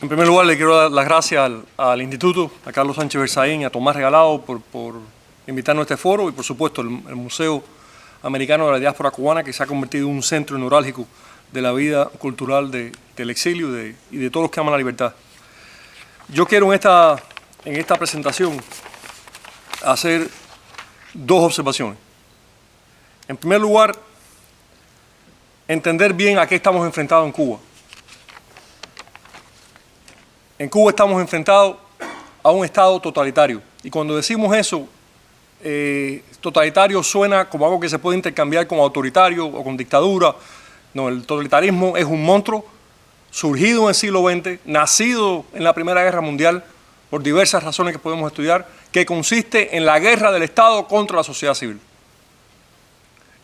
En primer lugar, le quiero dar las gracias al Instituto, a Carlos Sánchez Berzaín y a Tomás Regalado por invitarnos a este foro y, por supuesto, el Museo Americano de la Diáspora Cubana, que se ha convertido en un centro neurálgico de la vida cultural del exilio y de todos los que aman la libertad. Yo quiero en esta presentación hacer dos observaciones. En primer lugar, entender bien a qué estamos enfrentados en Cuba. En Cuba estamos enfrentados a un Estado totalitario. Y cuando decimos eso, totalitario suena como algo que se puede intercambiar con autoritario o con dictadura. No, el totalitarismo es un monstruo surgido en el siglo XX, nacido en la Primera Guerra Mundial, por diversas razones que podemos estudiar, que consiste en la guerra del Estado contra la sociedad civil.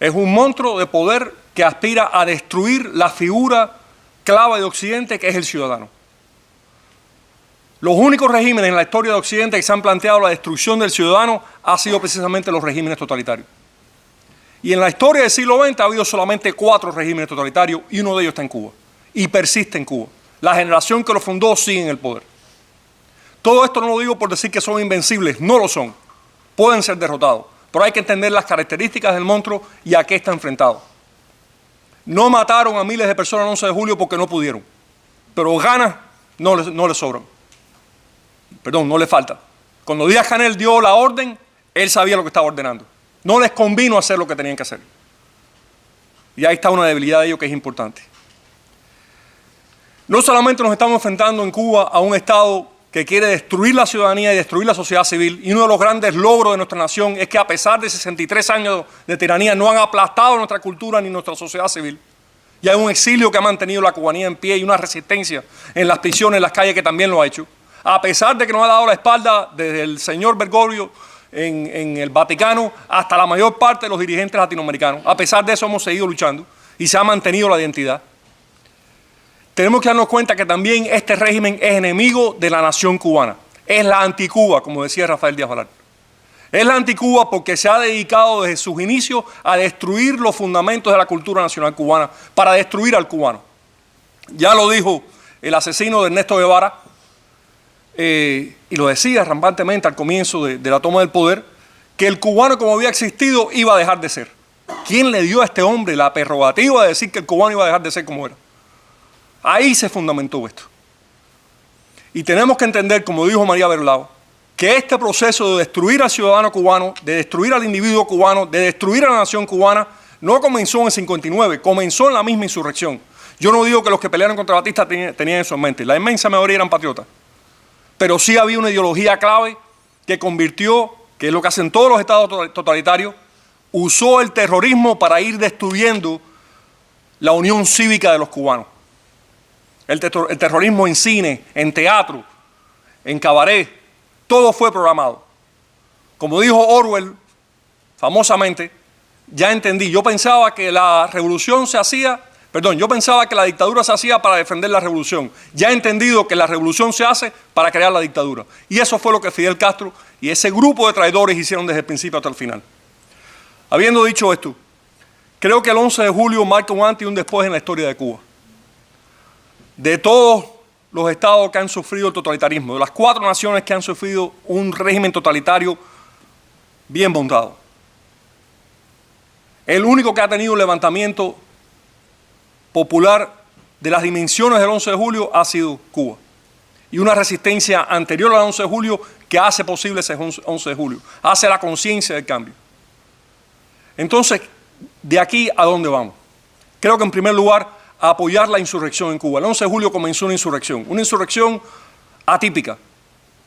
Es un monstruo de poder que aspira a destruir la figura clave de Occidente, que es el ciudadano. Los únicos regímenes en la historia de Occidente que se han planteado la destrucción del ciudadano han sido precisamente los regímenes totalitarios. Y en la historia del siglo XX ha habido solamente 4 regímenes totalitarios y uno de ellos está en Cuba. Y persiste en Cuba. La generación que lo fundó sigue en el poder. Todo esto no lo digo por decir que son invencibles, no lo son. Pueden ser derrotados, pero hay que entender las características del monstruo y a qué está enfrentado. No mataron a miles de personas el 11 de julio porque no pudieron, pero ganas no les sobran. Perdón, no le falta. Cuando Díaz-Canel dio la orden, él sabía lo que estaba ordenando. No les convino hacer lo que tenían que hacer. Y ahí está una debilidad de ellos que es importante. No solamente nos estamos enfrentando en Cuba a un Estado que quiere destruir la ciudadanía y destruir la sociedad civil, y uno de los grandes logros de nuestra nación es que a pesar de 63 años de tiranía no han aplastado nuestra cultura ni nuestra sociedad civil. Y hay un exilio que ha mantenido la cubanía en pie y una resistencia en las prisiones, en las calles, que también lo ha hecho. A pesar de que nos ha dado la espalda desde el señor Bergoglio en el Vaticano hasta la mayor parte de los dirigentes latinoamericanos. A pesar de eso hemos seguido luchando y se ha mantenido la identidad. Tenemos que darnos cuenta que también este régimen es enemigo de la nación cubana. Es la anticuba, como decía Rafael Díaz Balart. Es la anticuba porque se ha dedicado desde sus inicios a destruir los fundamentos de la cultura nacional cubana, para destruir al cubano. Ya lo dijo el asesino de Ernesto Guevara, y lo decía rampantemente al comienzo de la toma del poder, que el cubano como había existido iba a dejar de ser. ¿Quién le dio a este hombre la prerrogativa de decir que el cubano iba a dejar de ser como era? Ahí se fundamentó esto. Y tenemos que entender, como dijo María Berlao, que este proceso de destruir al ciudadano cubano, de destruir al individuo cubano, de destruir a la nación cubana, no comenzó en el 59, comenzó en la misma insurrección. Yo no digo que los que pelearon contra Batista tenían eso en mente, la inmensa mayoría eran patriotas. Pero sí había una ideología clave que convirtió, que es lo que hacen todos los estados totalitarios, usó el terrorismo para ir destruyendo la unión cívica de los cubanos. El terrorismo en cine, en teatro, en cabaret, todo fue programado. Como dijo Orwell, famosamente, ya entendí, yo pensaba que la dictadura se hacía para defender la revolución. Ya he entendido que la revolución se hace para crear la dictadura. Y eso fue lo que Fidel Castro y ese grupo de traidores hicieron desde el principio hasta el final. Habiendo dicho esto, creo que el 11 de julio marca un antes y un después en la historia de Cuba. De todos los estados que han sufrido el totalitarismo, de las 4 naciones que han sufrido un régimen totalitario bien montado, el único que ha tenido un levantamiento popular de las dimensiones del 11 de julio ha sido Cuba. Y una resistencia anterior al 11 de julio que hace posible ese 11 de julio, hace la conciencia del cambio. Entonces, ¿de aquí a dónde vamos? Creo que en primer lugar, apoyar la insurrección en Cuba. El 11 de julio comenzó una insurrección atípica,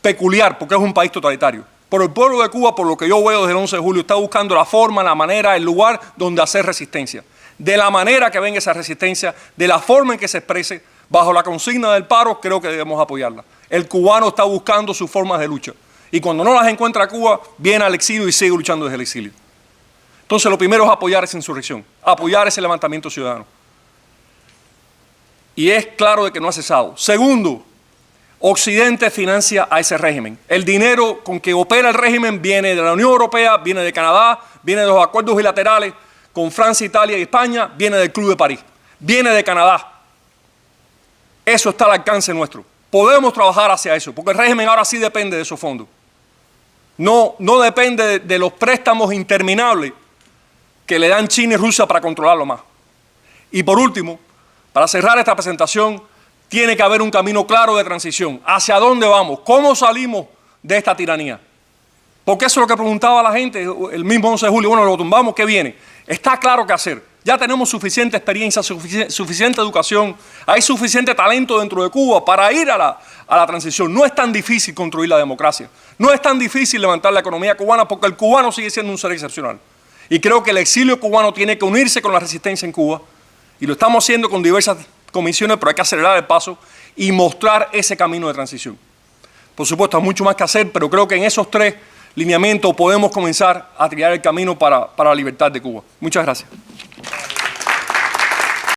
peculiar, porque es un país totalitario. Pero el pueblo de Cuba, por lo que yo veo desde el 11 de julio, está buscando la forma, la manera, el lugar donde hacer resistencia. De la manera que venga esa resistencia, de la forma en que se exprese, bajo la consigna del paro, creo que debemos apoyarla. El cubano está buscando sus formas de lucha. Y cuando no las encuentra Cuba, viene al exilio y sigue luchando desde el exilio. Entonces, lo primero es apoyar esa insurrección, apoyar ese levantamiento ciudadano. Y es claro de que no ha cesado. Segundo, Occidente financia a ese régimen. El dinero con que opera el régimen viene de la Unión Europea, viene de Canadá, viene de los acuerdos bilaterales con Francia, Italia y España, viene del Club de París, viene de Canadá. Eso está al alcance nuestro. podemos trabajar hacia eso, porque el régimen ahora sí depende de esos fondos. No depende de los préstamos interminables que le dan China y Rusia para controlarlo más. Y por último, para cerrar esta presentación, tiene que haber un camino claro de transición. ¿Hacia dónde vamos? ¿Cómo salimos de esta tiranía? Porque eso es lo que preguntaba la gente el mismo 11 de julio. Bueno, lo tumbamos, ¿qué viene? Está claro qué hacer. Ya tenemos suficiente experiencia, suficiente educación, hay suficiente talento dentro de Cuba para ir a la transición. No es tan difícil construir la democracia, no es tan difícil levantar la economía cubana porque el cubano sigue siendo un ser excepcional. Y creo que el exilio cubano tiene que unirse con la resistencia en Cuba y lo estamos haciendo con diversas comisiones, pero hay que acelerar el paso y mostrar ese camino de transición. Por supuesto, hay mucho más que hacer, pero creo que en esos 3 lineamientos podemos comenzar a trillar el camino para la libertad de Cuba. Muchas gracias.